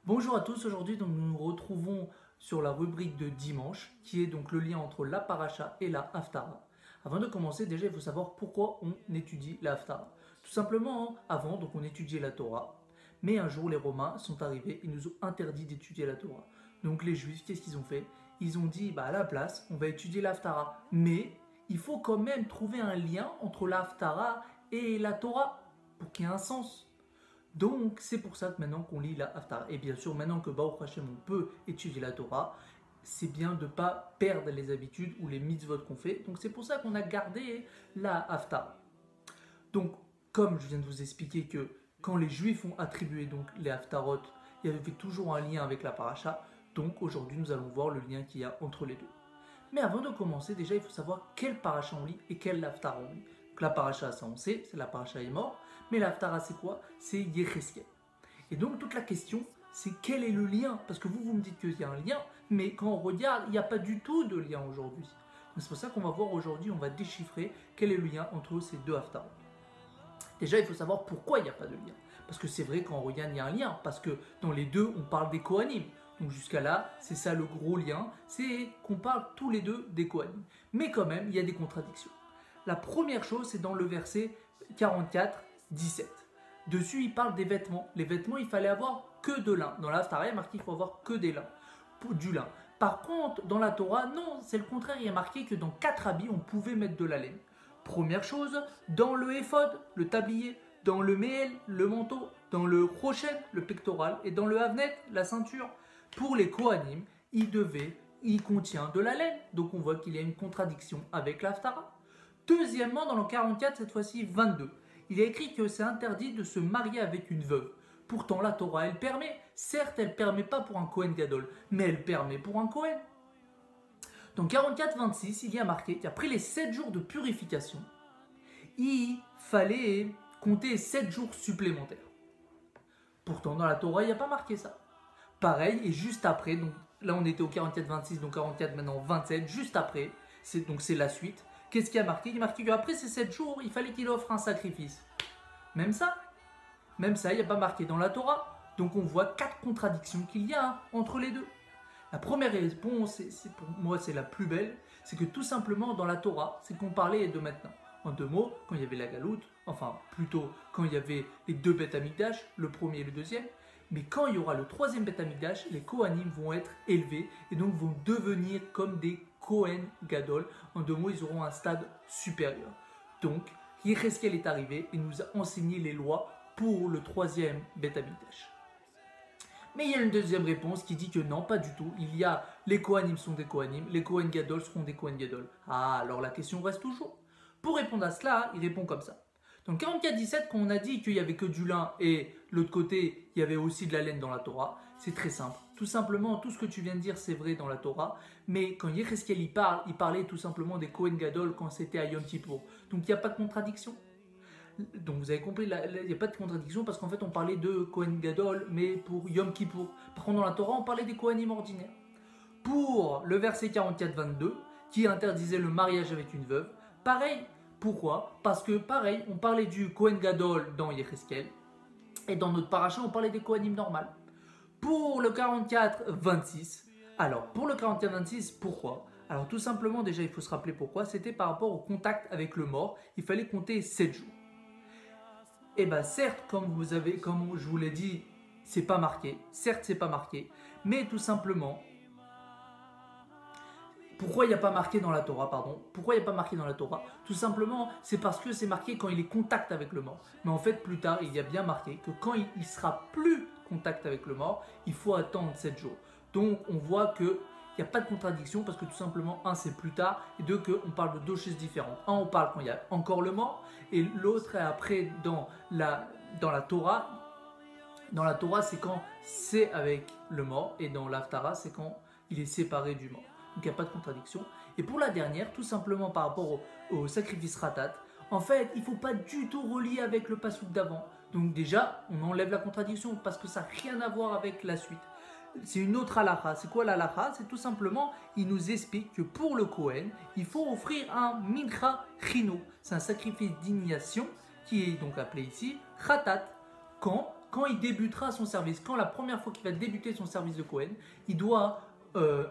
Bonjour à tous, aujourd'hui nous nous retrouvons sur la rubrique de dimanche qui est donc le lien entre la paracha et la haftara. Avant de commencer, déjà il faut savoir pourquoi on étudie la haftara. Tout simplement, avant donc on étudiait la Torah, mais un jour les Romains sont arrivés et nous ont interdit d'étudier la Torah. Donc les Juifs, qu'est-ce qu'ils ont fait? Ils ont dit à la place on va étudier la haftara, mais il faut quand même trouver un lien entre la haftara et la Torah pour qu'il y ait un sens. Donc, c'est pour ça que maintenant qu'on lit la Haftarah, et bien sûr, maintenant que Baruch Hashem, on peut étudier la Torah, c'est bien de ne pas perdre les habitudes ou les mitzvot qu'on fait. Donc, c'est pour ça qu'on a gardé la Haftarah. Donc, comme je viens de vous expliquer que quand les Juifs ont attribué donc les Haftarot, il y avait toujours un lien avec la paracha. Donc, aujourd'hui, nous allons voir le lien qu'il y a entre les deux. Mais avant de commencer, déjà, il faut savoir quelle paracha on lit et quelle Haftarah on lit. Donc, la paracha, ça on sait, c'est la paracha est mort. Mais l'Haftara, c'est quoi? C'est Yecheskel. Et donc, toute la question, c'est quel est le lien? Parce que vous me dites qu'il y a un lien, mais quand on regarde, il n'y a pas du tout de lien aujourd'hui. C'est pour ça qu'on va voir aujourd'hui, on va déchiffrer quel est le lien entre ces deux Haftarah. Déjà, il faut savoir pourquoi il n'y a pas de lien. Parce que c'est vrai, quand on regarde, il y a un lien. Parce que dans les deux, on parle des Kohanim. Donc jusqu'à là, c'est ça le gros lien, c'est qu'on parle tous les deux des Kohanim. Mais quand même, il y a des contradictions. La première chose, c'est dans le verset 44, 17. Dessus, il parle des vêtements. Les vêtements, il fallait avoir que de lin. Dans la Haftara, il est marqué qu'il faut avoir que du lin. Par contre, dans la Torah, non, c'est le contraire. Il est marqué que dans 4 habits, on pouvait mettre de la laine. Première chose, dans le éphod, le tablier, dans le méel, le manteau, dans le rochen, le pectoral, et dans le havnet, la ceinture. Pour les Kohanim, il contient de la laine. Donc on voit qu'il y a une contradiction avec la Haftara. Deuxièmement, dans le 44, cette fois-ci 22. Il est écrit que c'est interdit de se marier avec une veuve. Pourtant, la Torah, elle permet. Certes, elle ne permet pas pour un Kohen Gadol, mais elle permet pour un Kohen. Dans 44-26, il y a marqué qu'après les 7 jours de purification, il fallait compter 7 jours supplémentaires. Pourtant, dans la Torah, il n'y a pas marqué ça. Pareil, et juste après, donc là on était au 44-26, donc 44 maintenant 27, juste après, donc c'est la suite. Qu'est-ce qu'il y a marqué? Il y a marqué qu'après ces 7 jours, il fallait qu'il offre un sacrifice. Même ça, il n'y a pas marqué dans la Torah. Donc on voit 4 contradictions qu'il y a entre les deux. La première réponse, pour moi c'est la plus belle, c'est que tout simplement dans la Torah, c'est qu'on parlait de maintenant. En 2 mots, quand il y avait la galoute, enfin plutôt quand il y avait les 2 Beth Amikdash, le premier et le deuxième, mais quand il y aura le 3e Beth Amikdash, les Kohanim vont être élevés et donc vont devenir comme des Kohen Gadol. En 2 mots, ils auront un stade supérieur. Donc, Yecheskel est arrivé et nous a enseigné les lois pour le 3e Beth Amikdash. Mais il y a une deuxième réponse qui dit que non, pas du tout. Il y a les Kohanim sont des Kohanim, les Kohen Gadol seront des Kohen Gadol. Ah, alors la question reste toujours. Pour répondre à cela, il répond comme ça. Donc 44-17, quand on a dit qu'il n'y avait que du lin et l'autre côté, il y avait aussi de la laine dans la Torah, c'est très simple. Tout simplement, tout ce que tu viens de dire, c'est vrai dans la Torah, mais quand Yecheskel il parlait tout simplement des Kohen Gadol quand c'était à Yom Kippour. Donc il n'y a pas de contradiction. Donc vous avez compris, il n'y a pas de contradiction parce qu'en fait on parlait de Kohen Gadol, mais pour Yom Kippour. Par contre dans la Torah, on parlait des Kohanim ordinaires. Pour le verset 44-22, qui interdisait le mariage avec une veuve, pareil. Pourquoi? Parce que pareil, on parlait du Kohen Gadol dans Yecheskel, et dans notre paracha, on parlait des Kohanim normales. Pour le 44-26, alors pour le 44-26, pourquoi? Alors tout simplement, déjà il faut se rappeler pourquoi, c'était par rapport au contact avec le mort, il fallait compter 7 jours. Et bien certes, comme je vous l'ai dit, c'est pas marqué, certes c'est pas marqué, mais tout simplement, pourquoi il n'y a pas marqué dans la Torah, Pourquoi il n'y a pas marqué dans la Torah? Tout simplement, c'est parce que c'est marqué quand il est contact avec le mort. Mais en fait, plus tard, il y a bien marqué que quand il sera plus contact avec le mort, il faut attendre 7 jours. Donc, on voit qu'il n'y a pas de contradiction parce que tout simplement, un, c'est plus tard, et deux, qu'on parle de 2 choses différentes. Un, on parle quand il y a encore le mort, et l'autre est après dans la Torah. Dans la Torah, c'est quand c'est avec le mort, et dans l'Haftara, c'est quand il est séparé du mort. Donc il n'y a pas de contradiction. Et pour la dernière, tout simplement par rapport au sacrifice ratat, en fait, il ne faut pas du tout relier avec le passouk d'avant. Donc déjà, on enlève la contradiction parce que ça n'a rien à voir avec la suite. C'est une autre halakha. C'est quoi la halakha? C'est tout simplement, il nous explique que pour le Kohen, il faut offrir un mincha chino. C'est un sacrifice d'initiation qui est donc appelé ici ratat. Quand quand il débutera son service, quand la première fois qu'il va débuter son service de Cohen, il doit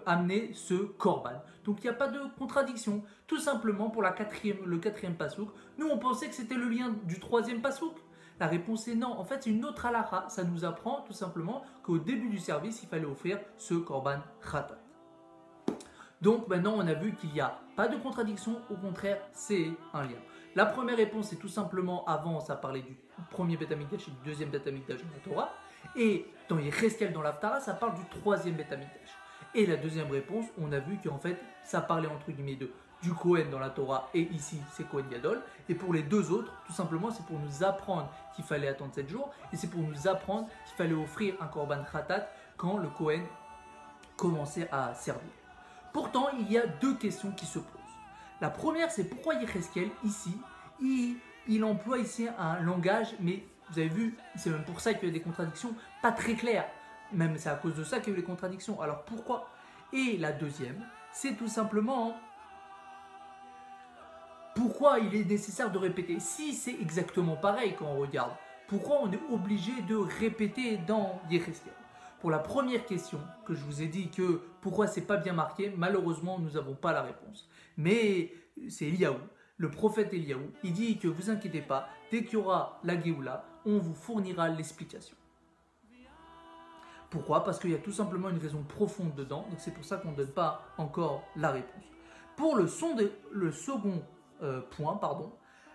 amener ce korban. Donc il n'y a pas de contradiction. Tout simplement pour le quatrième pasouk, nous on pensait que c'était le lien du troisième pasouk. La réponse est non. En fait, c'est une autre halakha. Ça nous apprend tout simplement qu'au début du service, il fallait offrir ce korban khatat. Donc maintenant, on a vu qu'il n'y a pas de contradiction. Au contraire, c'est un lien. La première réponse, c'est tout simplement, avant, ça parlait du premier Beth Amikdash et du deuxième Beth Amikdash dans la Torah. Et dans Yecheskel, dans l'Haftara, ça parle du troisième Beth Amikdash. Et la deuxième réponse, on a vu qu'en fait, ça parlait entre guillemets du Kohen dans la Torah et ici, c'est Kohen Gadol. Et pour les deux autres, tout simplement, c'est pour nous apprendre qu'il fallait attendre 7 jours et c'est pour nous apprendre qu'il fallait offrir un Korban Khatat quand le Kohen commençait à servir. Pourtant, il y a deux questions qui se posent. La première, c'est pourquoi Yecheskel, ici, il emploie ici un langage, mais vous avez vu, c'est même pour ça qu'il y a des contradictions pas très claires. Même c'est à cause de ça qu'il y a eu les contradictions. Alors pourquoi? Et la deuxième, c'est tout simplement pourquoi il est nécessaire de répéter. Si c'est exactement pareil quand on regarde, pourquoi on est obligé de répéter dans Yecheskel? Pour la première question que je vous ai dit que pourquoi c'est pas bien marqué, malheureusement nous n'avons pas la réponse. Mais c'est Eliaou, le prophète Eliaou, il dit que vous inquiétez pas, dès qu'il y aura la Géoula, on vous fournira l'explication. Pourquoi? Parce qu'il y a tout simplement une raison profonde dedans, donc c'est pour ça qu'on ne donne pas encore la réponse. Pour le second point,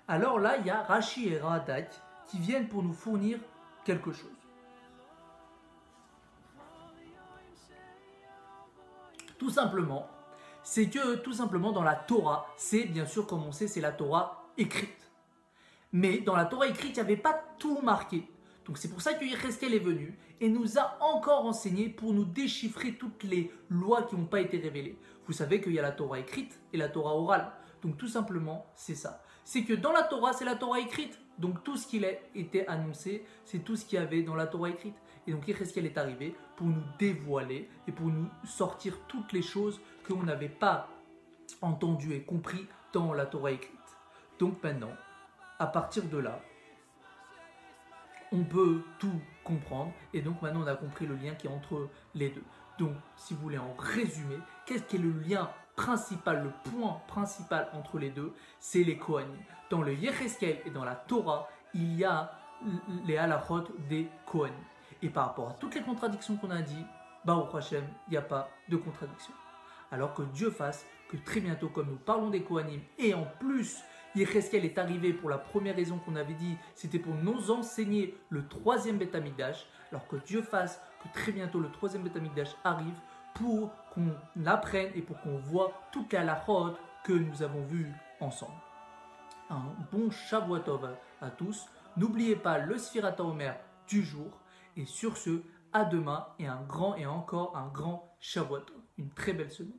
alors là il y a Rashi et Radak qui viennent pour nous fournir quelque chose. Tout simplement, c'est que tout simplement dans la Torah, c'est bien sûr comme on sait, c'est la Torah écrite. Mais dans la Torah écrite, il n'y avait pas tout marqué. Donc c'est pour ça que Yecheskel est venu et nous a encore enseigné pour nous déchiffrer toutes les lois qui n'ont pas été révélées. Vous savez qu'il y a la Torah écrite et la Torah orale. Donc tout simplement, c'est ça. C'est que dans la Torah, c'est la Torah écrite. Donc tout ce qui a été annoncé, c'est tout ce qu'il y avait dans la Torah écrite. Et donc Yecheskel est arrivé pour nous dévoiler et pour nous sortir toutes les choses qu'on n'avait pas entendues et compris dans la Torah écrite. Donc maintenant, à partir de là, on peut tout comprendre et donc maintenant on a compris le lien qui est entre les deux. Donc si vous voulez en résumer, qu'est-ce qui est le lien principal, le point principal entre les deux? C'est les Kohanim. Dans le Yecheskel et dans la Torah, il y a les halachot des Kohanim. Et par rapport à toutes les contradictions qu'on a dit, Baruch Hashem, il n'y a pas de contradiction. Alors que Dieu fasse que très bientôt, comme nous parlons des Kohanim, et en plus, Yecheskel est arrivé pour la première raison qu'on avait dit, c'était pour nous enseigner le troisième Beth Amikdash, alors que Dieu fasse que très bientôt le troisième Beth Amikdash arrive pour qu'on apprenne et pour qu'on voit toute la halachot que nous avons vues ensemble. Un bon Shavua Tov à tous. N'oubliez pas le Sfirat HaOmer du jour. Et sur ce, à demain et encore un grand Shavua Tov. Une très belle semaine.